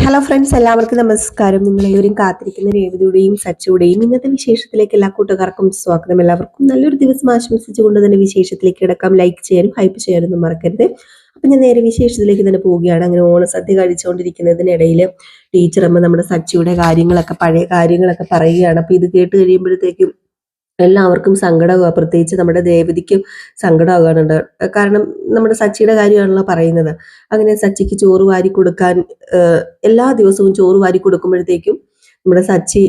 Hello friends, എല്ലാവർക്കും നമസ്കാരം. നിങ്ങളെല്ലാവരും കാത്തിരിക്കുന്ന രേവതിയുടെയും സച്ചിയുടെയും ഇന്നത്തെ വിശേഷത്തിലേക്ക് എല്ലാ കൂട്ടുകാർക്കും സ്വാഗതം. എല്ലാവർക്കും നല്ലൊരു ദിവസം ആശംസിച്ചുകൊണ്ട് തന്നെ വിശേഷത്തിലേക്ക് കിടക്കാം. ലൈക്ക് ചെയ്യാനും ഹൈപ്പ് ചെയ്യാനൊന്നും മറക്കരുത്. അപ്പൊ ഞാൻ നേരെ വിശേഷത്തിലേക്ക് തന്നെ പോവുകയാണ്. അങ്ങനെ ഓണസദ്യ കഴിച്ചുകൊണ്ടിരിക്കുന്നതിനിടയിൽ ടീച്ചറമ്മ നമ്മുടെ സച്ചിയുടെ കാര്യങ്ങളൊക്കെ പഴയ കാര്യങ്ങളൊക്കെ പറയുകയാണ്. അപ്പൊ ഇത് കേട്ട് കഴിയുമ്പോഴത്തേക്കും എല്ലാവർക്കും സങ്കടമാകുക. പ്രത്യേകിച്ച് നമ്മുടെ ദേവതിക്കും സങ്കടമാകാനുണ്ട്. കാരണം നമ്മുടെ സച്ചിയുടെ കാര്യമാണല്ലോ പറയുന്നത്. അങ്ങനെ സച്ചിക്ക് ചോറ് വാരി കൊടുക്കാൻ എല്ലാ ദിവസവും ചോറ് വാരി കൊടുക്കുമ്പോഴത്തേക്കും നമ്മുടെ സച്ചി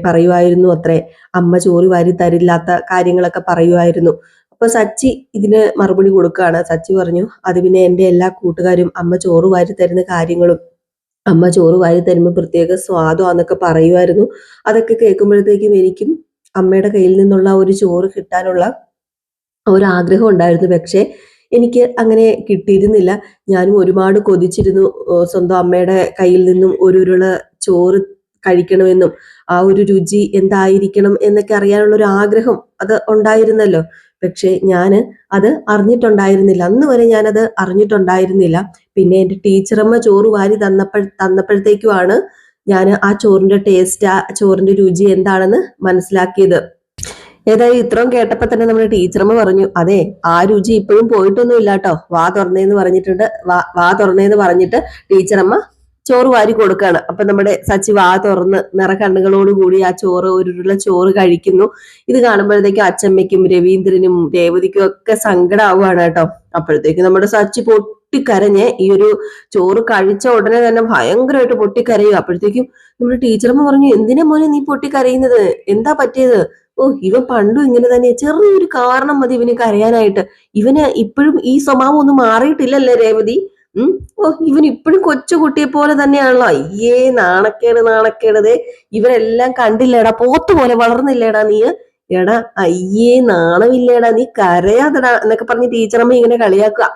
പറയുമായിരുന്നു അത്രേ, അമ്മ ചോറ് വാരി തരില്ലാത്ത കാര്യങ്ങളൊക്കെ പറയുമായിരുന്നു. അപ്പൊ സച്ചി ഇതിന് മറുപടി കൊടുക്കുകയാണ്. സച്ചി പറഞ്ഞു, അത് പിന്നെ എൻ്റെ എല്ലാ കൂട്ടുകാരും അമ്മ ചോറ് വാരി തരുന്ന കാര്യങ്ങളും അമ്മ ചോറ് വാരി തരുമ്പോൾ പ്രത്യേക സ്വാദാന്നൊക്കെ പറയുമായിരുന്നു. അതൊക്കെ കേൾക്കുമ്പോഴത്തേക്കും എനിക്കും അമ്മയുടെ കയ്യിൽ നിന്നുള്ള ഒരു ചോറ് കിട്ടാനുള്ള ഒരു ആഗ്രഹം ഉണ്ടായിരുന്നു. പക്ഷേ എനിക്ക് അങ്ങനെ കിട്ടിയിരുന്നില്ല. ഞാനും ഒരുപാട് കൊതിച്ചിരുന്നു സ്വന്തം അമ്മയുടെ കയ്യിൽ നിന്നും ഒരു ഉരുള ചോറ് കഴിക്കണമെന്നും ആ ഒരു രുചി എന്തായിരിക്കണം എന്നൊക്കെ അറിയാനുള്ള ഒരു ആഗ്രഹം അത് ഉണ്ടായിരുന്നല്ലോ. പക്ഷെ ഞാന് അത് അറിഞ്ഞിട്ടുണ്ടായിരുന്നില്ല. അന്ന് വരെ ഞാനത് അറിഞ്ഞിട്ടുണ്ടായിരുന്നില്ല. പിന്നെ എൻ്റെ ടീച്ചറമ്മ ചോറ് വാരി തന്നപ്പോഴത്തേക്കുമാണ് ഞാൻ ആ ചോറിന്റെ ടേസ്റ്റ്, ആ ചോറിന്റെ രുചി എന്താണെന്ന് മനസ്സിലാക്കിയത്. ഏതായാലും ഇത്രയും കേട്ടപ്പോ തന്നെ നമ്മുടെ ടീച്ചറമ്മ പറഞ്ഞു, അതെ, ആ രുചി ഇപ്പോഴും പോയിട്ടൊന്നും ഇല്ല കേട്ടോ, വാ തുറന്നേന്ന് പറഞ്ഞിട്ട് ടീച്ചറമ്മ ചോറ് വാരി കൊടുക്കുകയാണ്. അപ്പൊ നമ്മുടെ സച്ചി വാ തുറന്ന് നിറകണ്ണുകളോട് കൂടി ആ ചോറ് ഒരു ഉരുള ചോറ് കഴിക്കുന്നു. ഇത് കാണുമ്പോഴത്തേക്കും അച്ചമ്മയ്ക്കും രവീന്ദ്രനും രേവതിക്കും ഒക്കെ സങ്കടമാവുകയാണ് കേട്ടോ. അപ്പോഴത്തേക്കും നമ്മുടെ സച്ചി പൊട്ടിക്കരഞ്ഞ് ഈ ഒരു ചോറ് കഴിച്ച ഉടനെ തന്നെ ഭയങ്കരമായിട്ട് പൊട്ടിക്കരയും. അപ്പോഴത്തേക്കും നമ്മുടെ ടീച്ചറമ്മ പറഞ്ഞു, എന്തിനാ മോനെ നീ പൊട്ടിക്കരയുന്നത്, എന്താ പറ്റിയത്? ഓ, ഇവൻ പണ്ടും ഇങ്ങനെ തന്നെ, ചെറിയൊരു കാരണം മതി ഇവന് കരയാനായിട്ട്. ഇവന് ഇപ്പോഴും ഈ സ്വഭാവം ഒന്നും മാറിയിട്ടില്ലല്ലേ രേവതി? ഓ, ഇവൻ ഇപ്പോഴും കൊച്ചുകുട്ടിയെ പോലെ തന്നെയാണല്ലോ. അയ്യേ, നാണക്കേട്. ഇവരെല്ലാം കണ്ടില്ലേടാ, പോത്ത് പോലെ വളർന്നില്ലേടാ നീ? എടാ അയ്യേ, നാണമില്ലേടാ, നീ കരയാതെടാ എന്നൊക്കെ പറഞ്ഞ് ടീച്ചറമ്മ ഇങ്ങനെ കളിയാക്കുക.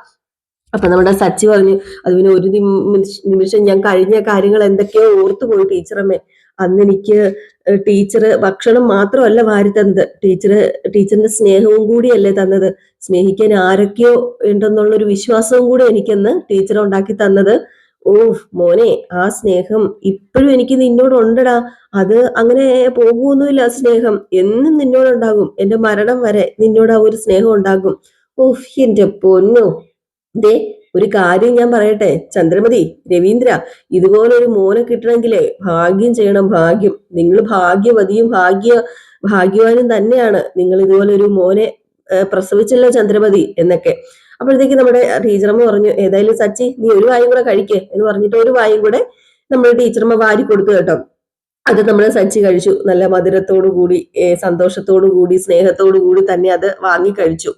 അപ്പൊ നമ്മുടെ സച്ചി പറഞ്ഞു, അത് പിന്നെ ഒരു നിമിഷം ഞാൻ കഴിഞ്ഞ കാര്യങ്ങൾ എന്തൊക്കെയോ ഓർത്തു പോയി ടീച്ചറമ്മേ. അന്ന് എനിക്ക് ടീച്ചർ ഭക്ഷണം മാത്രമല്ല വാരി തന്നത്, ടീച്ചറിന്റെ സ്നേഹവും കൂടിയല്ലേ തന്നത്. സ്നേഹിക്കാൻ ആരൊക്കെയോ ഉണ്ടെന്നുള്ളൊരു വിശ്വാസവും കൂടെ എനിക്കെന്ന് ടീച്ചർ ഉണ്ടാക്കി തന്നത്. ഓ മോനെ, ആ സ്നേഹം ഇപ്പോഴും എനിക്ക് നിന്നോടുണ്ടടാ. അത് അങ്ങനെ പോകുമൊന്നുമില്ല. സ്നേഹം എന്നും നിന്നോടുണ്ടാകും. എന്റെ മരണം വരെ നിന്നോട് ആ ഒരു സ്നേഹം ഉണ്ടാകും. ഓഹ് എന്റെ പൊന്നോ. ദേ, ഒരു കാര്യം ഞാൻ പറയട്ടെ ചന്ദ്രമതി, രവീന്ദ്ര, ഇതുപോലൊരു മോനെ കിട്ടണമെങ്കിലേ ഭാഗ്യം ചെയ്യണം. ഭാഗ്യം. നിങ്ങൾ ഭാഗ്യവതിയും ഭാഗ്യവാനും തന്നെയാണ്. നിങ്ങൾ ഇതുപോലെ ഒരു മോനെ പ്രസവിച്ചല്ലോ ചന്ദ്രമതി എന്നൊക്കെ. അപ്പോഴത്തേക്ക് നമ്മുടെ ടീച്ചറമ്മ പറഞ്ഞു, ഏതായാലും സച്ചി നീ ഒരു വായും കൂടെ കഴിക്കേ എന്ന് പറഞ്ഞിട്ട് ഒരു വായും കൂടെ നമ്മുടെ ടീച്ചറമ്മ വാരി കൊടുത്തു കേട്ടോ. അത് നമ്മൾ സച്ചി കഴിച്ചു. നല്ല മധുരത്തോടു കൂടി, സന്തോഷത്തോടു കൂടി, സ്നേഹത്തോടു കൂടി തന്നെ അത് വാങ്ങി കഴിച്ചു.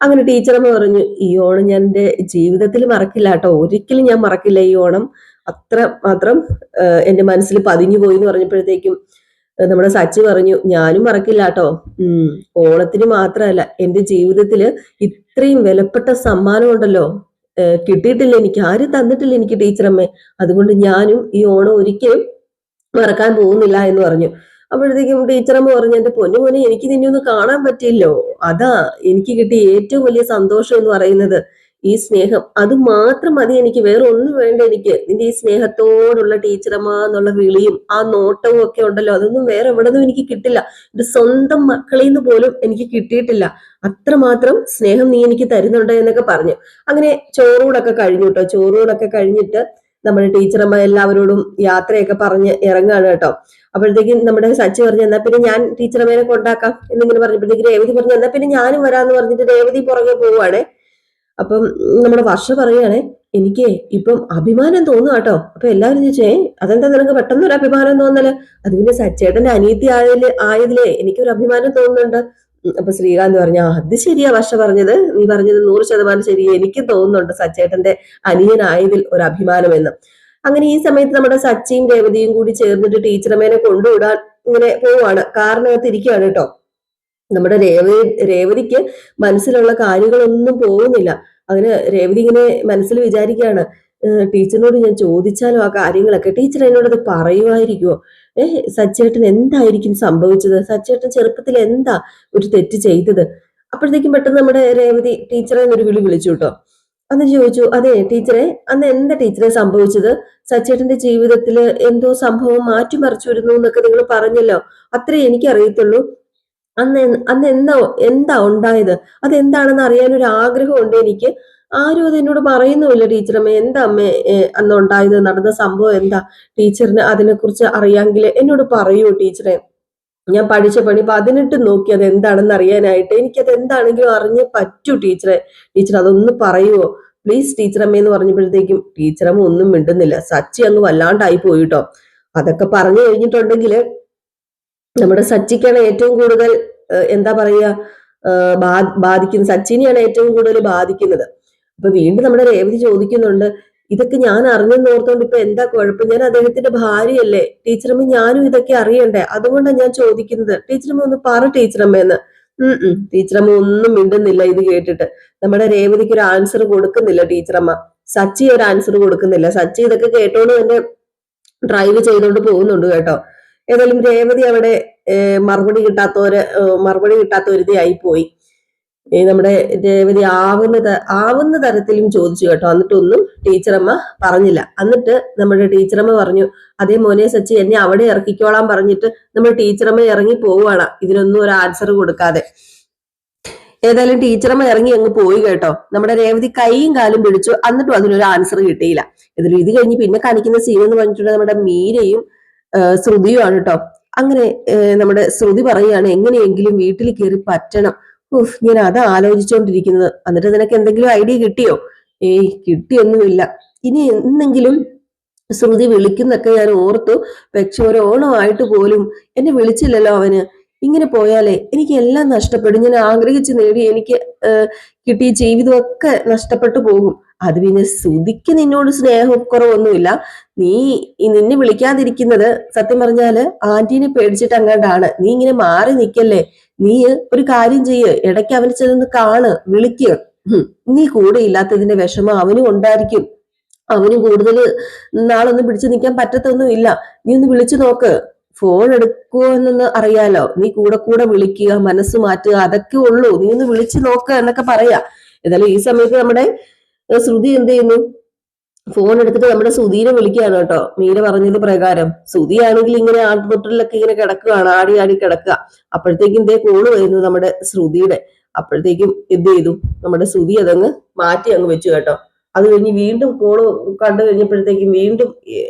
അങ്ങനെ ടീച്ചറമ്മ പറഞ്ഞു, ഈ ഓണം ഞാൻ എൻ്റെ ജീവിതത്തിൽ മറക്കില്ല കേട്ടോ, ഒരിക്കലും ഞാൻ മറക്കില്ല ഈ ഓണം. അത്ര മാത്രം എൻ്റെ മനസ്സിൽ പതിഞ്ഞു പോയി എന്ന് പറഞ്ഞപ്പോഴത്തേക്കും നമ്മുടെ സച്ചി പറഞ്ഞു, ഞാനും മറക്കില്ല കേട്ടോ. ഓണത്തിന് മാത്രമല്ല, എൻ്റെ ജീവിതത്തില് ഇത്രയും വിലപ്പെട്ട സമ്മാനം ഉണ്ടല്ലോ, കിട്ടിയിട്ടില്ല എനിക്ക്, ആരും തന്നിട്ടില്ല എനിക്ക് ടീച്ചറമ്മേ. അതുകൊണ്ട് ഞാനും ഈ ഓണം ഒരിക്കലും മറക്കാൻ പോകുന്നില്ല എന്ന് പറഞ്ഞു. അപ്പോഴത്തേക്കും ടീച്ചറമ്മ പറഞ്ഞു, എന്റെ പൊന്നുമോനെ, എനിക്ക് നിന്നെ ഒന്ന് കാണാൻ പറ്റില്ലോ. അതാ എനിക്ക് കിട്ടിയ ഏറ്റവും വലിയ സന്തോഷം എന്ന് പറയുന്നത് ഈ സ്നേഹം. അത് മാത്രം മതി എനിക്ക്, വേറെ ഒന്നും വേണ്ട എനിക്ക്. നിന്റെ ഈ സ്നേഹത്തോടുള്ള ടീച്ചറമ്മ എന്നുള്ള വിളിയും ആ നോട്ടവും ഒക്കെ ഉണ്ടല്ലോ, അതൊന്നും വേറെ എവിടെന്നും എനിക്ക് കിട്ടില്ല. ഇത് സ്വന്തം മക്കളിൽ നിന്ന് പോലും എനിക്ക് കിട്ടിയിട്ടില്ല. അത്രമാത്രം സ്നേഹം നീ എനിക്ക് തരുന്നുണ്ട് എന്നൊക്കെ പറഞ്ഞു. അങ്ങനെ ചോറൂടൊക്കെ കഴിഞ്ഞു കേട്ടോ. ചോറൂടൊക്കെ കഴിഞ്ഞിട്ട് നമ്മുടെ ടീച്ചറമ്മ എല്ലാവരോടും യാത്രയൊക്കെ പറഞ്ഞ് ഇറങ്ങാണ് കേട്ടോ. അപ്പോഴത്തേക്കും നമ്മുടെ സച്ചി പറഞ്ഞു, എന്നാ പിന്നെ ഞാൻ ടീച്ചറമ്മേനെ കൊണ്ടാക്കാം എന്നിങ്ങനെ പറഞ്ഞപ്പോഴത്തേക്ക് രേവതി പറഞ്ഞു, എന്നാ പിന്നെ ഞാനും വരാന്ന് പറഞ്ഞിട്ട് രേവതി പുറകെ പോവുകയാണെ. അപ്പം നമ്മുടെ വർഷ പറയുകയാണെ, എനിക്ക് ഇപ്പം അഭിമാനം തോന്നുക കേട്ടോ. അപ്പൊ എല്ലാവരും ചോദിച്ചേ, അതെന്താ നിനക്ക് പെട്ടെന്ന് ഒരു അഭിമാനം തോന്നല്? അത് പിന്നെ സച്ചേട്ടന്റെ അനിയത്തി ആയതിലേ എനിക്കൊരു അഭിമാനം തോന്നുന്നുണ്ട്. അപ്പൊ ശ്രീകാന്ത് പറഞ്ഞു, അത് ശരിയാ വർഷ പറഞ്ഞത്, നീ പറഞ്ഞത് 100% ശരി, എനിക്ക് തോന്നുന്നുണ്ട് സച്ചേട്ടന്റെ അനിയനായതിൽ ഒരു അഭിമാനം എന്ന്. അങ്ങനെ ഈ സമയത്ത് നമ്മുടെ സച്ചിയും രേവതിയും കൂടി ചേർന്നിട്ട് ടീച്ചറമ്മേനെ കൊണ്ടുവിടാൻ ഇങ്ങനെ പോവാണ്. കാറിനകത്ത് ഇരിക്കുകയാണ് കേട്ടോ. നമ്മുടെ രേവതിക്ക് മനസ്സിലുള്ള കാര്യങ്ങളൊന്നും പോകുന്നില്ല. അങ്ങനെ രേവതി ഇങ്ങനെ മനസ്സിൽ വിചാരിക്കുകയാണ്, ടീച്ചറിനോട് ഞാൻ ചോദിച്ചാലോ ആ കാര്യങ്ങളൊക്കെ, ടീച്ചർ എന്നോടത് പറയുമായിരിക്കുമോ? സച്ചേട്ടൻ എന്തായിരിക്കും സംഭവിച്ചത്? സച്ചേട്ടൻ ചെറുപ്പത്തിൽ എന്താ ഒരു തെറ്റ് ചെയ്തത്? അപ്പോഴത്തേക്കും പെട്ടെന്ന് നമ്മുടെ രേവതി ടീച്ചറെ ഒരു വിളിച്ചു കേട്ടോ. അന്ന് ചോദിച്ചു, അതെ ടീച്ചറെ, അന്ന് എന്താ ടീച്ചറെ സംഭവിച്ചത്? സച്ചേട്ടന്റെ ജീവിതത്തിൽ എന്തോ സംഭവം മാറ്റിമറിച്ചു വരുന്നു എന്നൊക്കെ നിങ്ങൾ പറഞ്ഞല്ലോ, അത്രേ എനിക്കറിയത്തുള്ളൂ. അന്ന് അന്ന് എന്താ ഉണ്ടായത്? അതെന്താണെന്ന് അറിയാൻ ഒരു ആഗ്രഹമുണ്ട് എനിക്ക്. ആരും അത് എന്നോട് പറയുന്നുമില്ല ടീച്ചറമ്മേ. എന്താ അമ്മേ അന്ന് ഉണ്ടായത്? നടന്ന സംഭവം എന്താ? ടീച്ചറിന് അതിനെക്കുറിച്ച് അറിയാമെങ്കിൽ എന്നോട് പറയൂ ടീച്ചറെ. ഞാൻ പഠിച്ച പണി 18 നോക്കി അത് എന്താണെന്ന് അറിയാനായിട്ട്. എനിക്കത് എന്താണെങ്കിലും അറിഞ്ഞേ പറ്റൂ ടീച്ചറെ. ടീച്ചർ അതൊന്ന് പറയുവോ പ്ലീസ് ടീച്ചറമ്മ എന്ന് പറഞ്ഞപ്പോഴത്തേക്കും ടീച്ചറമ്മ ഒന്നും മിണ്ടുന്നില്ല. സച്ചി അങ്ങ് വല്ലാണ്ടായി പോയിട്ടോ. അതൊക്കെ പറഞ്ഞു കഴിഞ്ഞിട്ടുണ്ടെങ്കിൽ നമ്മുടെ സച്ചിക്കാണ് ഏറ്റവും കൂടുതൽ എന്താ പറയുക ബാധിക്കുന്നത്. സച്ചിനെയാണ് ഏറ്റവും കൂടുതൽ ബാധിക്കുന്നത്. അപ്പൊ വീണ്ടും നമ്മുടെ രേവതി ചോദിക്കുന്നുണ്ട്, ഇതൊക്കെ ഞാൻ അറിഞ്ഞെന്ന് ഓർത്തോണ്ട് ഇപ്പൊ എന്താ കുഴപ്പം? ഞാൻ അദ്ദേഹത്തിന്റെ ഭാര്യയല്ലേ ടീച്ചറമ്മ, ഞാനും ഇതൊക്കെ അറിയണ്ടേ? അതുകൊണ്ടാണ് ഞാൻ ചോദിക്കുന്നത്. ടീച്ചറമ്മ ഒന്ന് പറ ടീച്ചറമ്മയെന്ന്. ടീച്ചറമ്മ ഒന്നും മിണ്ടുന്നില്ല ഇത് കേട്ടിട്ട്. നമ്മുടെ രേവതിക്ക് ഒരു ആൻസർ കൊടുക്കുന്നില്ല ടീച്ചറമ്മ. സച്ചി ഒരു ആൻസർ കൊടുക്കുന്നില്ല. സച്ചി ഇതൊക്കെ കേട്ടോണ്ട് തന്നെ ഡ്രൈവ് ചെയ്തോണ്ട് പോകുന്നുണ്ട് കേട്ടോ. ഏതായാലും രേവതി അവിടെ മറുപടി കിട്ടാത്തൊരുതിയായി പോയി. നമ്മുടെ രേവതി ആവുന്ന തരത്തിലും ചോദിച്ചു കേട്ടോ. എന്നിട്ടൊന്നും ടീച്ചറമ്മ പറഞ്ഞില്ല. എന്നിട്ട് നമ്മുടെ ടീച്ചറമ്മ പറഞ്ഞു, അതേ മോനെ സച്ചി, എന്നെ അവിടെ ഇറക്കിക്കോളാൻ പറഞ്ഞിട്ട് നമ്മുടെ ടീച്ചറമ്മ ഇറങ്ങി പോവുകയാണ് ഇതിനൊന്നും ഒരു ആൻസർ കൊടുക്കാതെ. ഏതായാലും ടീച്ചറമ്മ ഇറങ്ങി അങ്ങ് പോയി കേട്ടോ. നമ്മുടെ രേവതി കൈയും കാലും പിടിച്ചു, എന്നിട്ടും അതിനൊരു ആൻസർ കിട്ടിയില്ല. ഏതായാലും ഇത് കഴിഞ്ഞ് പിന്നെ കാണിക്കുന്ന സീൻ എന്ന് പറഞ്ഞിട്ടുണ്ടെങ്കിൽ നമ്മുടെ മീരയും ശ്രുതിയുമാണ് കേട്ടോ. അങ്ങനെ നമ്മുടെ ശ്രുതി പറയുകയാണ്, എങ്ങനെയെങ്കിലും വീട്ടിൽ കയറി പറ്റണം. ഞാൻ അത് ആലോചിച്ചുകൊണ്ടിരിക്കുന്നത്. എന്നിട്ട് നിനക്ക് എന്തെങ്കിലും ഐഡിയ കിട്ടിയോ? ഏയ് കിട്ടിയൊന്നുമില്ല. ഇനി എന്നെങ്കിലും ശ്രുതി വിളിക്കുന്നൊക്കെ ഞാൻ ഓർത്തു. പക്ഷെ ഒരു ഓണമായിട്ട് പോലും എന്നെ വിളിച്ചില്ലല്ലോ അവന്. ഇങ്ങനെ പോയാലേ എനിക്ക് എല്ലാം നഷ്ടപ്പെടും. ഞാൻ ആഗ്രഹിച്ച് നേടി എനിക്ക് കിട്ടിയ ജീവിതമൊക്കെ നഷ്ടപ്പെട്ടു പോകും. അത് പിന്നെ ശ്രുതിക്ക് നിന്നോട് സ്നേഹക്കുറവൊന്നുമില്ല. നിന്നെ വിളിക്കാതിരിക്കുന്നത് സത്യം പറഞ്ഞാല് ആന്റീനെ പേടിച്ചിട്ട് അങ്ങാണ്ടാണ്. നീ ഇങ്ങനെ മാറി നിക്കല്ലേ. നീ ഒരു കാര്യം ചെയ്യ്, ഇടയ്ക്ക് അവനെ ചെന്ന് കാണ്, വിളിക്കുക. നീ കൂടെ ഇല്ലാത്തതിന്റെ വിഷമം അവനും ഉണ്ടായിരിക്കും. അവനും കൂടുതൽ നാളൊന്നും പിടിച്ചു നിൽക്കാൻ പറ്റത്തൊന്നുമില്ല. നീ ഒന്ന് വിളിച്ചു നോക്ക്. ഫോൺ എടുക്കുവോ എന്നൊന്ന് അറിയാലോ. നീ കൂടെ കൂടെ വിളിക്കുക, മനസ്സ് മാറ്റുക, അതൊക്കെ ഉള്ളൂ. നീ ഒന്ന് വിളിച്ചു നോക്കുക എന്നൊക്കെ പറയാ. ഏതായാലും ഈ സമയത്ത് നമ്മുടെ ശ്രുതി എന്ത് ചെയ്യുന്നു? ഫോൺ എടുത്തിട്ട് നമ്മുടെ സുധീനെ വിളിക്കുകയാണ് കേട്ടോ. മീര പറഞ്ഞത് പ്രകാരം. സുധിയാണെങ്കിൽ ഇങ്ങനെ ആട്ടുതൊട്ടിലൊക്കെ ഇങ്ങനെ കിടക്കുകയാണ്, ആടി ആടി കിടക്കുക. അപ്പോഴത്തേക്കും ഇതേ കോള് വരുന്നു നമ്മുടെ ശ്രുതിയുടെ. അപ്പോഴത്തേക്കും എന്ത് ചെയ്തു? നമ്മുടെ ശ്രുതി അതങ്ങ് മാറ്റി അങ്ങ് വെച്ചു കേട്ടോ. അത് കഴിഞ്ഞ് വീണ്ടും കോള് കണ്ടു കഴിഞ്ഞപ്പോഴത്തേക്കും വീണ്ടും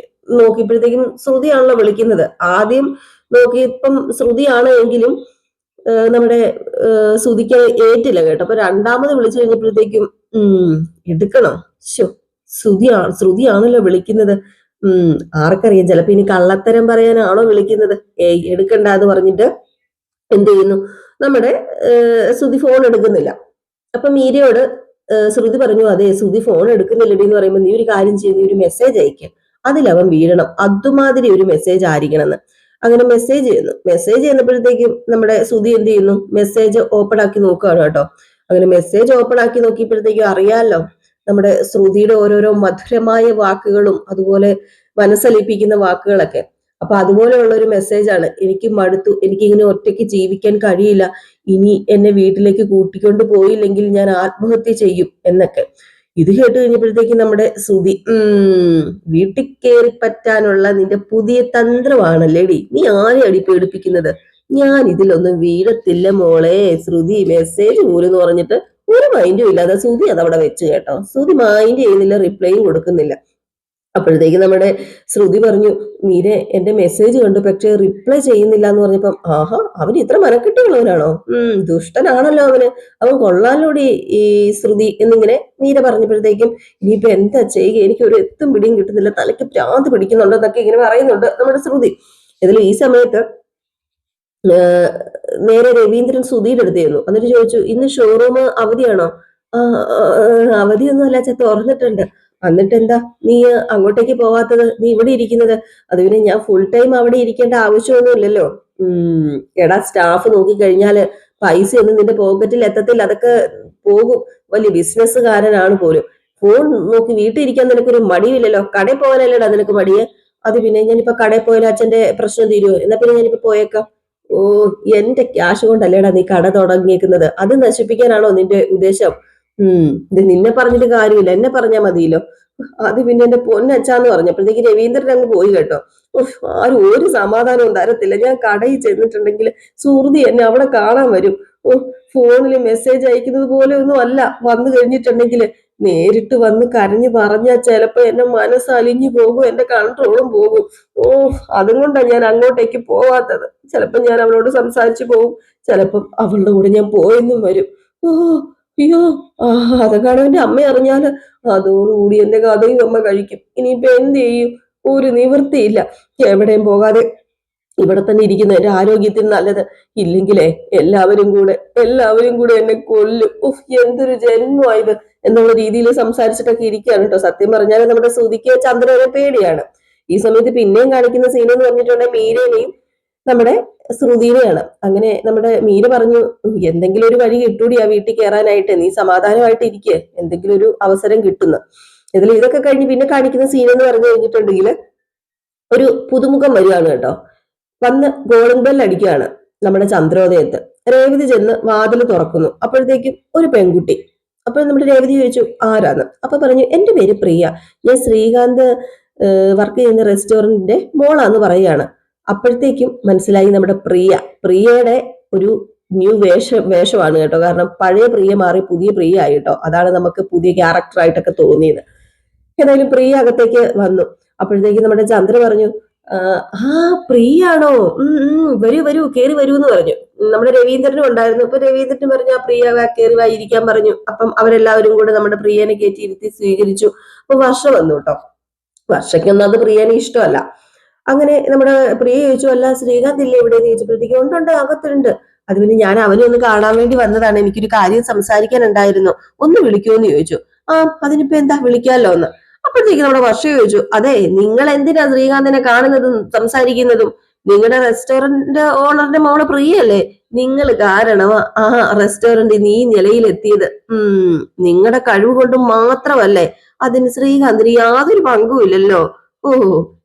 നോക്കിയപ്പോഴത്തേക്കും ശ്രുതിയാണല്ലോ വിളിക്കുന്നത്. ആദ്യം നോക്കിയപ്പം ശ്രുതിയാണ് എങ്കിലും നമ്മുടെ ശ്രുതിക്ക് ഏറ്റില്ല കേട്ടോ. അപ്പൊ രണ്ടാമത് വിളിച്ചു കഴിഞ്ഞപ്പോഴത്തേക്കും എടുക്കണം. ശ്രുതിയാണല്ലോ വിളിക്കുന്നത്. ആർക്കറിയാം, ചിലപ്പോ ഇനി കള്ളത്തരം പറയാനാണോ വിളിക്കുന്നത്. എടുക്കണ്ട എന്ന് പറഞ്ഞിട്ട് എന്ത് ചെയ്യുന്നു? നമ്മുടെ ശ്രുതി ഫോൺ എടുക്കുന്നില്ല. അപ്പൊ മീരയോട് ശ്രുതി പറഞ്ഞു, അതെ ശ്രുതി ഫോൺ എടുക്കുന്നില്ലടി എന്ന് പറയുമ്പോൾ നീ ഒരു കാര്യം ചെയ്ത് നീ ഒരു മെസ്സേജ് അയക്കുക, അതിലവൻ വീഴണം. അതുമാതിരി ഒരു മെസ്സേജ് ആയിരിക്കണം എന്ന്. അങ്ങനെ മെസ്സേജ് ചെയ്യുന്നു. മെസ്സേജ് ചെയ്യുന്നപ്പോഴത്തേക്കും നമ്മുടെ ശ്രുതി എന്ത് ചെയ്യുന്നു? മെസ്സേജ് ഓപ്പൺ ആക്കി നോക്കുകയാണ് കേട്ടോ. അങ്ങനെ മെസ്സേജ് ഓപ്പൺ ആക്കി നോക്കിയപ്പോഴത്തേക്കും അറിയാലോ, നമ്മുടെ ശ്രുതിയുടെ ഓരോരോ മധുരമായ വാക്കുകളും അതുപോലെ മനസ്സലിപ്പിക്കുന്ന വാക്കുകളൊക്കെ. അപ്പൊ അതുപോലെയുള്ള ഒരു മെസ്സേജാണ്. എനിക്ക് മടുത്തു, എനിക്കിങ്ങനെ ഒറ്റയ്ക്ക് ജീവിക്കാൻ കഴിയില്ല, ഇനി എന്നെ വീട്ടിലേക്ക് കൂട്ടിക്കൊണ്ട് പോയില്ലെങ്കിൽ ഞാൻ ആത്മഹത്യ ചെയ്യും എന്നൊക്കെ. ഇത് കേട്ട് കഴിഞ്ഞപ്പോഴത്തേക്കും നമ്മുടെ ശ്രുതി, വീട്ടിൽ കയറി പറ്റാനുള്ള നിന്റെ പുതിയ തന്ത്രമാണല്ലേടി, നീ ആരെ അടി പേടിപ്പിക്കുന്നത്? ഞാൻ ഇതിലൊന്നും വീഴത്തില്ല മോളെ. ശ്രുതി മെസ്സേജ് പോലെന്ന് പറഞ്ഞിട്ട് ഒരു മൈൻഡും ഇല്ലാതെ ശ്രുതി അതവിടെ വെച്ച് കേട്ടോ. ശ്രുതി മൈൻഡ് ചെയ്യുന്നില്ല, റിപ്ലൈയും കൊടുക്കുന്നില്ല. അപ്പോഴത്തേക്ക് നമ്മുടെ ശ്രുതി പറഞ്ഞു, മീരെ എന്റെ മെസ്സേജ് കണ്ടു പക്ഷെ റിപ്ലൈ ചെയ്യുന്നില്ല എന്ന് പറഞ്ഞപ്പം, ആഹാ അവൻ ഇത്ര മനക്കെട്ടുള്ളവനാണോ? ദുഷ്ടനാണല്ലോ അവന്, അവൻ കൊള്ളാലോടി ഈ ശ്രുതി എന്നിങ്ങനെ മീര പറഞ്ഞപ്പോഴത്തേക്കും ഇനിയിപ്പൊ എന്താ ചെയ്യുക, എനിക്ക് ഒരു എത്തും പിടിയും കിട്ടുന്നില്ല, തലയ്ക്ക് ഭ്രാന്ത് പിടിക്കുന്നുണ്ടെന്നൊക്കെ ഇങ്ങനെ പറയുന്നുണ്ട് നമ്മുടെ ശ്രുതി. ഏതായാലും ഈ സമയത്ത് നേരെ രവീന്ദ്രൻ ശ്രുതിയുടെ അടുത്തായിരുന്നു. എന്നിട്ട് ചോദിച്ചു, ഇന്ന് ഷോറൂം അവധിയാണോ? അവധിയൊന്നും അല്ല അച്ഛാ, തുറന്നിട്ടുണ്ട്. എന്നിട്ട് എന്താ നീ അങ്ങോട്ടേക്ക് പോവാത്തത്? നീ ഇവിടെ ഇരിക്കുന്നത്? അത് പിന്നെ ഞാൻ ഫുൾ ടൈം അവിടെ ഇരിക്കേണ്ട ആവശ്യമൊന്നുമില്ലല്ലോ. എടാ സ്റ്റാഫ് നോക്കിക്കഴിഞ്ഞാല് പൈസയൊന്നും നിന്റെ പോക്കറ്റിൽ എത്തത്തില്ല, അതൊക്കെ പോകും. വലിയ ബിസിനസ്സുകാരനാണ് പോലും. ഫോൺ നോക്കി വീട്ടിൽ ഇരിക്കാൻ നിനക്കൊരു മടിയില്ലല്ലോ. കടയിൽ പോകാനല്ലേടാ നിനക്ക് മടിയെ? അത് പിന്നെ ഞാനിപ്പോ കടയിൽ പോയാലും അച്ഛന്റെ പ്രശ്നം തീരുമോ? എന്നാ പിന്നെ ഞാനിപ്പോ പോയേക്കാം. ഓ, എന്റെ ക്യാഷ് കൊണ്ടല്ലേടാ നീ കട തുടങ്ങിയേക്കുന്നത്, അത് നശിപ്പിക്കാനാണോ നിന്റെ ഉദ്ദേശം? ഇത് നിന്നെ പറഞ്ഞിട്ട് കാര്യമില്ല, എന്നെ പറഞ്ഞാൽ മതിയല്ലോ. അത് പിന്നെ എന്റെ പൊന്നച്ചാന്ന് പറഞ്ഞപ്പോഴത്തേക്ക് രവീന്ദ്രൻ അങ്ങ് പോയി കേട്ടോ. ആരും ഒരു സമാധാനവും തരത്തില്ല. ഞാൻ കടയിൽ ചെന്നിട്ടുണ്ടെങ്കിൽ സുഹൃതി എന്നെ അവിടെ കാണാൻ വരും. ഫോണിൽ മെസ്സേജ് അയക്കുന്നത് പോലെ ഒന്നും അല്ല. വന്നു കഴിഞ്ഞിട്ടുണ്ടെങ്കിൽ നേരിട്ട് വന്ന് കരഞ്ഞു പറഞ്ഞാൽ ചിലപ്പോ എന്റെ മനസ്സ് അലിഞ്ഞു പോകും, എന്റെ കൺട്രോളും പോകും. ഓ, അതുകൊണ്ടാണ് ഞാൻ അങ്ങോട്ടേക്ക് പോവാത്തത്. ചിലപ്പോ ഞാൻ അവളോട് സംസാരിച്ചു പോകും, ചിലപ്പം അവളുടെ കൂടെ ഞാൻ പോയെന്നും വരും. ഓ, അയ്യോ, അതൊക്കെയാണ് എന്റെ അമ്മ അറിഞ്ഞാല് അതോടുകൂടി എന്റെ കഥയും അമ്മ കഴിക്കും. ഇനിയിപ്പൊ എന്ത് ചെയ്യും? ഒരു നിവൃത്തിയില്ല. എവിടെയും പോകാതെ ഇവിടെ തന്നെ ഇരിക്കുന്ന എന്റെ ആരോഗ്യത്തിന് നല്ലത്. ഇല്ലെങ്കിലേ എല്ലാവരും കൂടെ എന്നെ കൊല്ലും. എന്തൊരു ജന്മമായത് എന്നുള്ള രീതിയിൽ സംസാരിച്ചിട്ടൊക്കെ ഇരിക്കുകയാണ് കേട്ടോ. സത്യം പറഞ്ഞാൽ നമ്മുടെ ശ്രുതിക്ക് ചന്ദ്രനെ പേടിയാണ്. ഈ സമയത്ത് പിന്നെയും കാണിക്കുന്ന സീൻ എന്ന് പറഞ്ഞിട്ടുണ്ടെങ്കിൽ മീരനെയും നമ്മുടെ ശ്രുതിനെയാണ്. അങ്ങനെ നമ്മുടെ മീര പറഞ്ഞു, എന്തെങ്കിലും ഒരു വഴി കിട്ടൂടി ആ വീട്ടിൽ കയറാനായിട്ട്, നീ സമാധാനമായിട്ട് ഇരിക്കുക, എന്തെങ്കിലും ഒരു അവസരം കിട്ടുന്നു. ഇതൊക്കെ കഴിഞ്ഞ് പിന്നെ കാണിക്കുന്ന സീൻ എന്ന് പറഞ്ഞു കഴിഞ്ഞിട്ടുണ്ടെങ്കിൽ ഒരു പുതുമുഖം വരികയാണ് കേട്ടോ. വന്ന് ഗോളിംഗ് ബെൽ അടിക്കുകയാണ് നമ്മുടെ ചന്ദ്രോദയത്ത്. രേവതി ചെന്ന് വാതിൽ തുറക്കുന്നു. അപ്പോഴത്തേക്കും ഒരു പെൺകുട്ടി. അപ്പോൾ നമ്മുടെ രേവതി ചോദിച്ചു ആരാന്ന്. അപ്പൊ പറഞ്ഞു എന്റെ പേര് പ്രിയ, ഞാൻ ശ്രീകാന്ത് വർക്ക് ചെയ്യുന്ന റെസ്റ്റോറന്റിന്റെ മോളാന്ന് പറയുകയാണ്. അപ്പോഴത്തേക്കും മനസ്സിലായി നമ്മുടെ പ്രിയയുടെ ഒരു ന്യൂ വേഷമാണ് കേട്ടോ. കാരണം പഴയ പ്രിയ മാറി പുതിയ പ്രിയ ആയി കേട്ടോ. അതാണ് നമുക്ക് പുതിയ ക്യാരക്ടറായിട്ടൊക്കെ തോന്നിയത്. ഏതായാലും പ്രിയ അകത്തേക്ക് വന്നു. അപ്പോഴത്തേക്ക് നമ്മുടെ ചന്ദ്ര പറഞ്ഞു, പ്രിയാണോ? വരൂ വരൂ, കേറി വരൂ എന്ന് പറഞ്ഞു. നമ്മുടെ രവീന്ദ്രനും ഉണ്ടായിരുന്നു. അപ്പൊ രവീന്ദ്രൻ പറഞ്ഞു ആ പ്രിയ കേറി വായിരിക്കാൻ പറഞ്ഞു. അപ്പം അവരെല്ലാവരും കൂടെ നമ്മുടെ പ്രിയനെ കയറ്റിയിരുത്തി സ്വീകരിച്ചു. അപ്പൊ വർഷ വന്നു കേട്ടോ. വർഷയ്ക്കൊന്നും അത് പ്രിയനെ ഇഷ്ടമല്ല. അങ്ങനെ നമ്മുടെ പ്രിയ ചോദിച്ചു, അല്ല ശ്രീകാന്ത് ഇല്ലേ ഇവിടെ എന്ന് ചോദിച്ചപ്പോഴത്തേക്ക് ഉണ്ട്, അകത്തുണ്ട്. അത് പിന്നെ ഞാൻ അവനെ ഒന്ന് കാണാൻ വേണ്ടി വന്നതാണ്, എനിക്കൊരു കാര്യം സംസാരിക്കാനുണ്ടായിരുന്നു, ഒന്ന് വിളിക്കുമെന്ന് ചോദിച്ചു. അതിനിപ്പോ എന്താ, വിളിക്കാമല്ലോ എന്ന്. അപ്പോഴത്തേക്ക് നമ്മുടെ വർഷ ചോദിച്ചു, അതെ നിങ്ങൾ എന്തിനാ ശ്രീകാന്തിനെ കാണുന്നതും സംസാരിക്കുന്നതും? നിങ്ങളുടെ റെസ്റ്റോറന്റ് ഓണറിന്റെ മോളെ പ്രിയല്ലേ? നിങ്ങൾ കാരണം ആ റെസ്റ്റോറന്റ് നീ നിലയിലെത്തിയത്. നിങ്ങളുടെ കഴിവ് കൊണ്ട് മാത്രമല്ലേ? അതിന് ശ്രീകാന്തിന് യാതൊരു പങ്കുമില്ലല്ലോ. ഓ,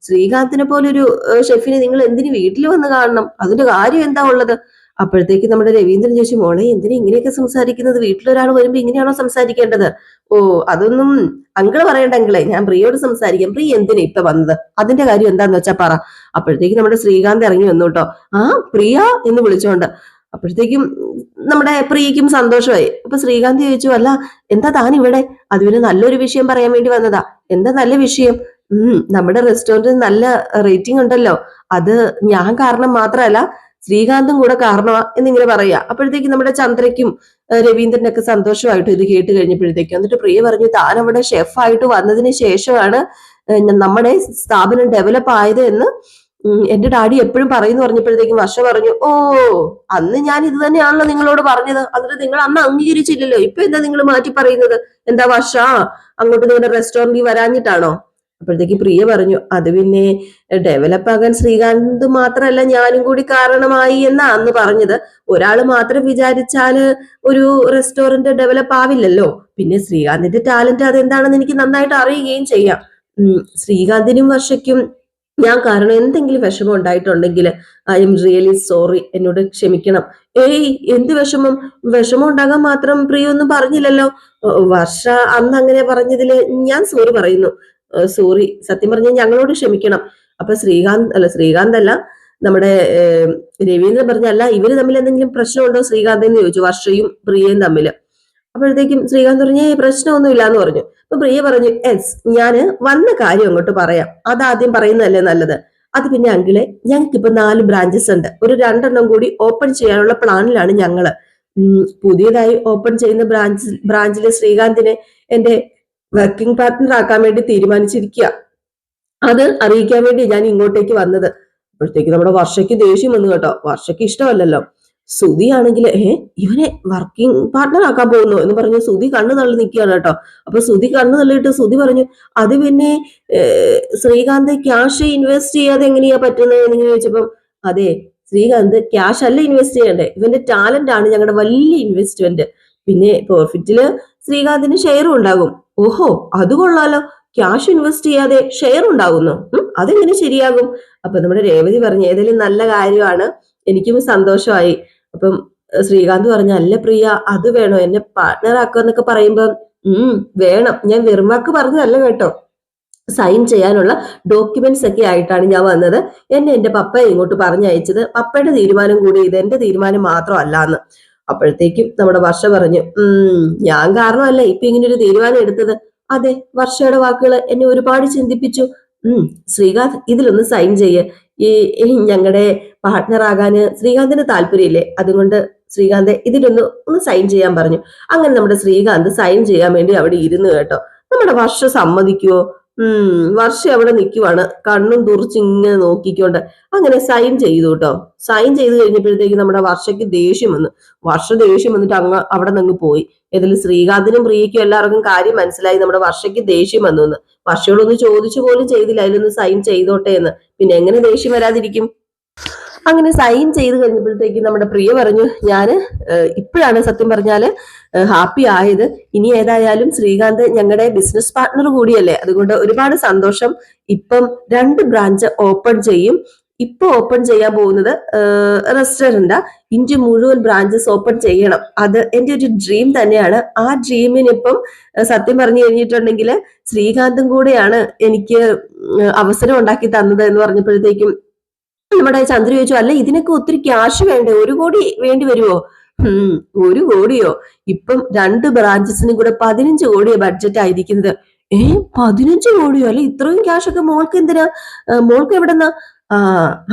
ശ്രീകാന്തിനെ പോലൊരു ഷെഫിനെ നിങ്ങൾ എന്തിനു വീട്ടിൽ വന്ന് കാണണം? അതിന്റെ കാര്യം എന്താ ഉള്ളത്? അപ്പോഴത്തേക്ക് നമ്മുടെ രവീന്ദ്രൻ ചോദിച്ചു, മോളെ എന്തിനാ ഇങ്ങനെയൊക്കെ സംസാരിക്കുന്നത്? വീട്ടിലൊരാൾ വരുമ്പോ ഇങ്ങനെയാണോ സംസാരിക്കേണ്ടത്? ഓ, അതൊന്നും അങ്കിള് പറയണ്ട അങ്കിളെ, ഞാൻ പ്രിയോട് സംസാരിക്കാം. പ്രിയ എന്തിനാ ഇപ്പൊ വന്നത്? അതിന്റെ കാര്യം എന്താന്ന് വെച്ചാ പറ. അപ്പോഴത്തേക്ക് നമ്മുടെ ശ്രീകാന്ത് ഇറങ്ങി വന്നു കേട്ടോ. പ്രിയ എന്ന് വിളിച്ചോണ്ട്. അപ്പോഴത്തേക്കും നമ്മുടെ പ്രിയക്കും സന്തോഷമായി. അപ്പൊ ശ്രീകാന്ത് ചോദിച്ചു, അല്ല എന്താ താൻ ഇവിടെ? അതുപോലെ നല്ലൊരു വിഷയം പറയാൻ വേണ്ടി വന്നതാ. എന്താ നല്ല വിഷയം? നമ്മുടെ റെസ്റ്റോറന്റിന് നല്ല റേറ്റിംഗ് ഉണ്ടല്ലോ. അത് ഞാൻ കാരണം മാത്രമല്ല, ശ്രീകാന്തും കൂടെ കാരണമാ എന്നിങ്ങനെ പറയാ. അപ്പോഴത്തേക്കും നമ്മുടെ ചന്ദ്രയ്ക്കും രവീന്ദ്രനൊക്കെ സന്തോഷമായിട്ട് ഇത് കേട്ട് കഴിഞ്ഞപ്പോഴത്തേക്കും എന്നിട്ട് പ്രിയ പറഞ്ഞു, താൻ അവിടെ ഷെഫായിട്ട് വന്നതിന് ശേഷമാണ് നമ്മുടെ സ്ഥാപനം ഡെവലപ്പ് ആയത് എന്ന് എന്റെ ഡാഡി എപ്പോഴും പറയുന്നു പറഞ്ഞപ്പോഴത്തേക്കും വർഷ പറഞ്ഞു, ഓ, അന്ന് ഞാൻ ഇത് തന്നെയാണല്ലോ നിങ്ങളോട് പറഞ്ഞത്, എന്നിട്ട് നിങ്ങൾ അന്ന് അംഗീകരിച്ചില്ലല്ലോ, ഇപ്പൊ എന്താ നിങ്ങൾ മാറ്റി പറയുന്നത്? എന്താ വർഷ, അങ്ങോട്ട് നിങ്ങളുടെ റെസ്റ്റോറന്റിൽ വരാഞ്ഞിട്ടാണോ? അപ്പോഴത്തേക്ക് പ്രിയ പറഞ്ഞു, അത് പിന്നെ ഡെവലപ്പ് ആകാൻ ശ്രീകാന്ത് മാത്രമല്ല ഞാനും കൂടി കാരണമായി എന്നാ അന്ന് പറഞ്ഞത്. ഒരാൾ മാത്രം വിചാരിച്ചാല് ഒരു റെസ്റ്റോറന്റ് ഡെവലപ്പ് ആവില്ലല്ലോ. പിന്നെ ശ്രീകാന്തിന്റെ ടാലന്റ് അതെന്താണെന്ന് എനിക്ക് നന്നായിട്ട് അറിയുകയും ചെയ്യാം. ശ്രീകാന്തിനും വർഷയ്ക്കും ഞാൻ കാരണം എന്തെങ്കിലും വിഷമം ഉണ്ടായിട്ടുണ്ടെങ്കിൽ ഐ എം റിയലി സോറി, എന്നോട് ക്ഷമിക്കണം. ഏയ്, എന്ത് വിഷമം? വിഷമം ഉണ്ടാകാൻ മാത്രം പ്രിയ ഒന്നും പറഞ്ഞില്ലല്ലോ. വർഷ അന്ന് അങ്ങനെ പറഞ്ഞതില് ഞാൻ സോറി പറയുന്നു. സോറി, സത്യം പറഞ്ഞാൽ ഞങ്ങളോട് ക്ഷമിക്കണം. അപ്പൊ ശ്രീകാന്ത് അല്ല, നമ്മുടെ രവീന്ദ്രൻ പറഞ്ഞല്ല, ഇവര് തമ്മിൽ എന്തെങ്കിലും പ്രശ്നമുണ്ടോ ശ്രീകാന്ത് എന്ന് ചോദിച്ചു, വർഷയും പ്രിയയും തമ്മില്. അപ്പോഴത്തേക്കും ശ്രീകാന്ത് പറഞ്ഞു, പ്രശ്നമൊന്നുമില്ല എന്ന് പറഞ്ഞു. അപ്പൊ പ്രിയ പറഞ്ഞു, എസ്, ഞാന് വന്ന കാര്യം അങ്ങോട്ട് പറയാം, അതാദ്യം പറയുന്നതല്ലേ നല്ലത്. അത് പിന്നെ അങ്കിളെ, ഞങ്ങൾക്ക് ഇപ്പൊ 4 ബ്രാഞ്ചസ് ഉണ്ട്. ഒരു 2 കൂടി ഓപ്പൺ ചെയ്യാനുള്ള പ്ലാനിലാണ് ഞങ്ങള്. പുതിയതായി ഓപ്പൺ ചെയ്യുന്ന ബ്രാഞ്ചിലെ ശ്രീകാന്തിനെ എന്റെ വർക്കിംഗ് പാർട്ട്ണർ ആക്കാൻ വേണ്ടി തീരുമാനിച്ചിരിക്കുക. അത് അറിയിക്കാൻ വേണ്ടി ഞാൻ ഇങ്ങോട്ടേക്ക് വന്നത്. അപ്പോഴത്തേക്ക് നമ്മുടെ വർഷയ്ക്ക് ദേഷ്യം വന്നു കേട്ടോ. വർഷയ്ക്ക് ഇഷ്ടമല്ലല്ലോ. സുധി ആണെങ്കിൽ ഇവനെ വർക്കിംഗ് പാർട്ട്ണർ ആക്കാൻ പോകുന്നു എന്ന് പറഞ്ഞു സുധി കണ്ണു തള്ളി നിൽക്കുകയാണ് കേട്ടോ. അപ്പൊ സുധി കണ്ണു തള്ളിയിട്ട് സുധി പറഞ്ഞു, അത് പിന്നെ ശ്രീകാന്ത് ക്യാഷ് ഇൻവെസ്റ്റ് ചെയ്യാതെ എങ്ങനെയാ പറ്റുന്നത് എന്നിങ്ങനെ ചോദിച്ചപ്പം, അതെ ശ്രീകാന്ത് ക്യാഷ് അല്ല ഇൻവെസ്റ്റ് ചെയ്യണ്ടേ, ഇവന്റെ ടാലന്റ് ആണ് ഞങ്ങളുടെ വലിയ ഇൻവെസ്റ്റ്മെന്റ്. പിന്നെ പ്രോഫിറ്റില് ശ്രീകാന്തിന് ഷെയറും ഉണ്ടാകും. ഓഹോ, അത് കൊള്ളാലോ, ക്യാഷ് ഇൻവെസ്റ്റ് ചെയ്യാതെ ഷെയർ ഉണ്ടാകുന്നു, അതെങ്ങനെ ശരിയാകും? അപ്പൊ നമ്മുടെ രേവതി പറഞ്ഞു, ഏതെങ്കിലും നല്ല കാര്യമാണ്, എനിക്കും സന്തോഷമായി. അപ്പം ശ്രീകാന്ത് പറഞ്ഞു, അല്ല പ്രിയ, അത് വേണോ, എന്നെ പാർട്ട്ണർ ആക്കുക പറയുമ്പോ വേണം. ഞാൻ വെറും വാക്ക് പറഞ്ഞതല്ല കേട്ടോ, സൈൻ ചെയ്യാനുള്ള ഡോക്യുമെന്റ്സ് ഒക്കെ ആയിട്ടാണ് ഞാൻ വന്നത്. എന്നെ എന്റെ പപ്പയെ ഇങ്ങോട്ട് പറഞ്ഞയച്ചത്. പപ്പയുടെ തീരുമാനം കൂടി ഇത് എന്റെ തീരുമാനം മാത്രമല്ല എന്ന്. അപ്പോഴത്തേക്കും നമ്മുടെ വർഷ പറഞ്ഞു, ഞാൻ കാരണമല്ല ഇപ്പൊ ഇങ്ങനെ ഒരു തീരുമാനം എടുത്തത്. അതെ, വർഷയുടെ വാക്കുകൾ എന്നെ ഒരുപാട് ചിന്തിപ്പിച്ചു. ശ്രീകാന്ത് ഇതിലൊന്ന് സൈൻ ചെയ്യ്. ഞങ്ങളുടെ പാർട്ട്ണർ ആകാന് ശ്രീകാന്തിന് താല്പര്യമില്ലേ? അതുകൊണ്ട് ശ്രീകാന്ത് ഇതിലൊന്ന് സൈൻ ചെയ്യാൻ പറഞ്ഞു. അങ്ങനെ നമ്മുടെ ശ്രീകാന്ത് സൈൻ ചെയ്യാൻ വേണ്ടി അവിടെ ഇരുന്ന് കേട്ടോ. നമ്മുടെ വർഷ സമ്മതിക്കുവോ? വർഷ അവിടെ നിൽക്കുവാണ്, കണ്ണും തുറച്ച് ഇങ്ങനെ നോക്കിക്കൊണ്ട്. അങ്ങനെ സൈൻ ചെയ്തു കേട്ടോ. സൈൻ ചെയ്ത് കഴിഞ്ഞപ്പോഴത്തേക്ക് നമ്മുടെ വർഷയ്ക്ക് ദേഷ്യം വന്നു. വർഷ ദേഷ്യം വന്നിട്ട് അവിടെ നിന്ന് പോയി. ഇതിൽ ശ്രീകാന്തിനും പ്രിയയ്ക്കും എല്ലാവർക്കും കാര്യം മനസ്സിലായി, നമ്മുടെ വർഷയ്ക്ക് ദേഷ്യം വന്നു എന്ന്. വർഷയോടൊന്ന് ചോദിച്ചു പോലും ചെയ്തില്ല അതിലൊന്ന് സൈൻ ചെയ്തോട്ടെ എന്ന്. പിന്നെ എങ്ങനെ ദേഷ്യം വരാതിരിക്കും? അങ്ങനെ സൈൻ ചെയ്ത് കഴിഞ്ഞപ്പോഴത്തേക്ക് നമ്മുടെ പ്രിയ പറഞ്ഞു, ഞാന് ഇപ്പോഴാണ് സത്യം പറഞ്ഞാല് ഹാപ്പി ആയത്. ഇനി ഏതായാലും ശ്രീകാന്ത് ഞങ്ങളുടെ ബിസിനസ് പാർട്ട്ണർ കൂടിയല്ലേ, അതുകൊണ്ട് ഒരുപാട് സന്തോഷം. ഇപ്പം 2 ബ്രാഞ്ച് ഓപ്പൺ ചെയ്യും. ഇപ്പൊ ഓപ്പൺ ചെയ്യാൻ പോകുന്നത് റെസ്റ്റോറന്റാ. ഇന്ത്യ മുഴുവൻ ബ്രാഞ്ചസ് ഓപ്പൺ ചെയ്യണം. അത് എന്റെ ഒരു ഡ്രീം തന്നെയാണ്. ആ ഡ്രീമിനിപ്പം സത്യം പറഞ്ഞു കഴിഞ്ഞിട്ടുണ്ടെങ്കിൽ ശ്രീകാന്തും കൂടെയാണ് എനിക്ക് അവസരം ഉണ്ടാക്കി തന്നത് എന്ന് പറഞ്ഞപ്പോഴത്തേക്കും നമ്മുടെ ചന്ദ്ര ചോദിച്ചു, അല്ല ഇതിനൊക്കെ ഒത്തിരി ക്യാഷ് വേണ്ടേ? 1 കോടി വേണ്ടി വരുമോ? 1 കോടിയോ? ഇപ്പം 2 ബ്രാഞ്ചസിനും കൂടെ 15 കോടിയോ ബഡ്ജറ്റ് ആയിരിക്കുന്നത്. 15 കോടിയോ? അല്ലെ ഇത്രയും ക്യാഷ് ഒക്കെ മോൾക്ക് എന്തിനാ? മോൾക്ക് എവിടെന്നാ?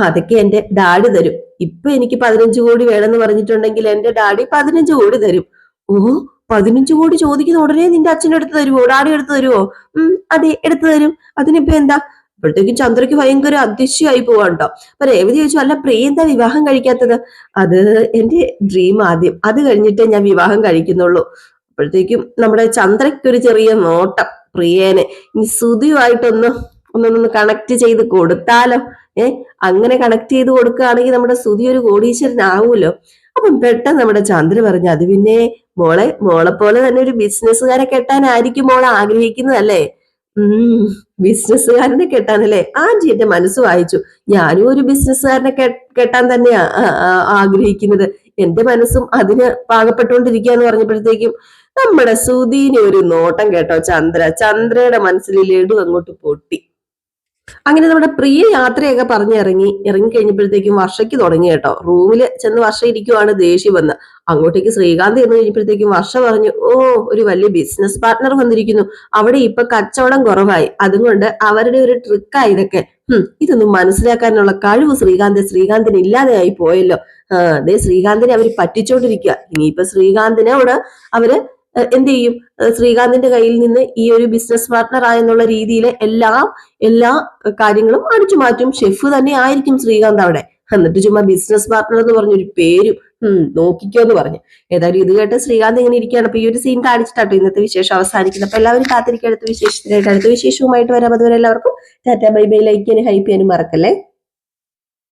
അതൊക്കെ എന്റെ ഡാഡി തരും. ഇപ്പൊ എനിക്ക് 15 കോടി വേണമെന്ന് പറഞ്ഞിട്ടുണ്ടെങ്കിൽ എന്റെ ഡാഡി 15 കോടി തരും. ഓ, 15 കോടി ചോദിക്കുന്ന ഉടനെ നിന്റെ അച്ഛൻ എടുത്തു തരുമോ? ഡാഡി എടുത്തു തരുമോ? അതെ, എടുത്തു തരും. അതിനിപ്പോ എന്താ? അപ്പോഴത്തേക്കും ചന്ദ്രയ്ക്ക് ഭയങ്കര അതിശയായി പോവാണ്ടോ. അപ്പൊ രേവതി ചോദിച്ചു, അല്ല പ്രിയ എന്താ വിവാഹം കഴിക്കാത്തത്? അത് എന്റെ ഡ്രീം ആദ്യം, അത് കഴിഞ്ഞിട്ടേ ഞാൻ വിവാഹം കഴിക്കുന്നുള്ളൂ. അപ്പോഴത്തേക്കും നമ്മുടെ ചന്ദ്രയ്ക്ക് ഒരു ചെറിയ നോട്ടം, പ്രിയേനെ ഇനി ഒന്നൊന്ന് കണക്ട് ചെയ്ത് കൊടുത്താലോ? അങ്ങനെ കണക്ട് ചെയ്ത് കൊടുക്കുകയാണെങ്കിൽ നമ്മുടെ സുധി ഒരു കോടീശ്വരനാവൂലോ. അപ്പം പെട്ടെന്ന് നമ്മുടെ ചന്ദ്ര പറഞ്ഞു, അത് പിന്നെ മോളെ പോലെ തന്നെ ഒരു ബിസിനസ്സുകാരെ കെട്ടാനായിരിക്കും മോളെ ആഗ്രഹിക്കുന്നതല്ലേ? ബിസിനസ്സുകാരനെ കെട്ടാനല്ലേ? ആന്റി എന്റെ മനസ്സ് വായിച്ചു. ഞാനും ഒരു ബിസിനസ്സുകാരനെ കെട്ടാൻ തന്നെയാ ആഗ്രഹിക്കുന്നത്. എന്റെ മനസ്സും അതിന് പാകപ്പെട്ടുകൊണ്ടിരിക്കുകയെന്ന് പറഞ്ഞപ്പോഴത്തേക്കും നമ്മുടെ സുധീനെ ഒരു നോട്ടം കേട്ടോ ചന്ദ്രയുടെ മനസ്സിൽ ലഡു അങ്ങോട്ട് പൊട്ടി. അങ്ങനെ നമ്മുടെ പ്രിയ യാത്രയൊക്കെ ഇറങ്ങി കഴിഞ്ഞപ്പോഴത്തേക്കും വർഷയ്ക്ക് തുടങ്ങി കേട്ടോ. റൂമിൽ ചെന്ന് വർഷ ഇരിക്കുവാണ്, ദേഷ്യം വന്ന്. അങ്ങോട്ടേക്ക് ശ്രീകാന്ത് എന്ന് കഴിഞ്ഞപ്പോഴത്തേക്കും വർഷ പറഞ്ഞു, ഓ, ഒരു വലിയ ബിസിനസ് പാർട്ട്ണർ വന്നിരിക്കുന്നു. അവിടെ ഇപ്പൊ കച്ചവടം കുറവായി, അതുകൊണ്ട് അവരുടെ ഒരു ട്രിക്കായി ഇതൊക്കെ. ഇതൊന്നും മനസ്സിലാക്കാനുള്ള കഴിവ് ശ്രീകാന്തിന് ഇല്ലാതെയായി പോയല്ലോ. അതേ ശ്രീകാന്തിനെ അവര് പറ്റിച്ചോണ്ടിരിക്കുക. ഇനിയിപ്പൊ ശ്രീകാന്തിനെ അവര് എന്ത് ചെയ്യും? ശ്രീകാന്തിന്റെ കയ്യിൽ നിന്ന് ഈ ഒരു ബിസിനസ് പാർട്ട്ണർ ആയെന്നുള്ള രീതിയിൽ എല്ലാ കാര്യങ്ങളും അടിച്ചു മാറ്റും. ഷെഫ് തന്നെ ആയിരിക്കും ശ്രീകാന്ത് അവിടെ. എന്നിട്ട് ചുമ്മാ ബിസിനസ് പാർട്ട്ണർ എന്ന് പറഞ്ഞൊരു പേരും നോക്കിക്കോ എന്ന് പറഞ്ഞു. ഏതായാലും ഇത് കേട്ട് ശ്രീകാന്ത് ഇങ്ങനെ ഇരിക്കുകയാണ്. അപ്പൊ ഈ ഒരു സീൻ കാണിച്ചിട്ടാട്ടോ ഇന്നത്തെ വിശേഷം അവസാനിക്കുന്നത്. അപ്പൊ എല്ലാവരും കാത്തിരിക്കുക അടുത്ത വിശേഷത്തിനായിട്ട്. അടുത്ത വിശേഷവുമായിട്ട് വരാം. അതുവരെ എല്ലാവർക്കും ടാറ്റ, ബൈ ബൈ. ലൈക്ക് ചെയ്യാനും ഹൈപ്പ് ചെയ്യാനും മറക്കല്ലേ.